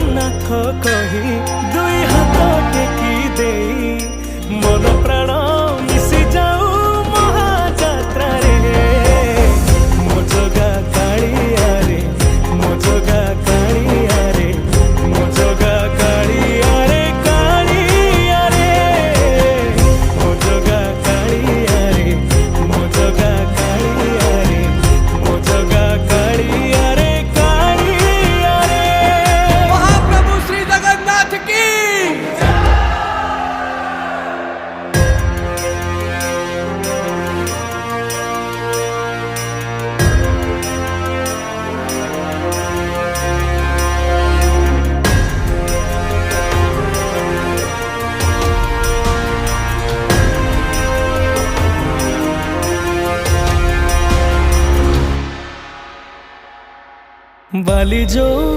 जगन्नाथ कही दुई हाथ टेकी दे मन प्राण मिशि जाऊ महाजात्रा रे मो जगा कालिया रे मो जगा कालिया रे मो जगा कालिया रे कालिया रे मो जगा कालिया रे मो जगा कालिया रे मो जगा कालिया रे कालिया रे। महाप्रभु श्री जगन्नाथ की बाली जो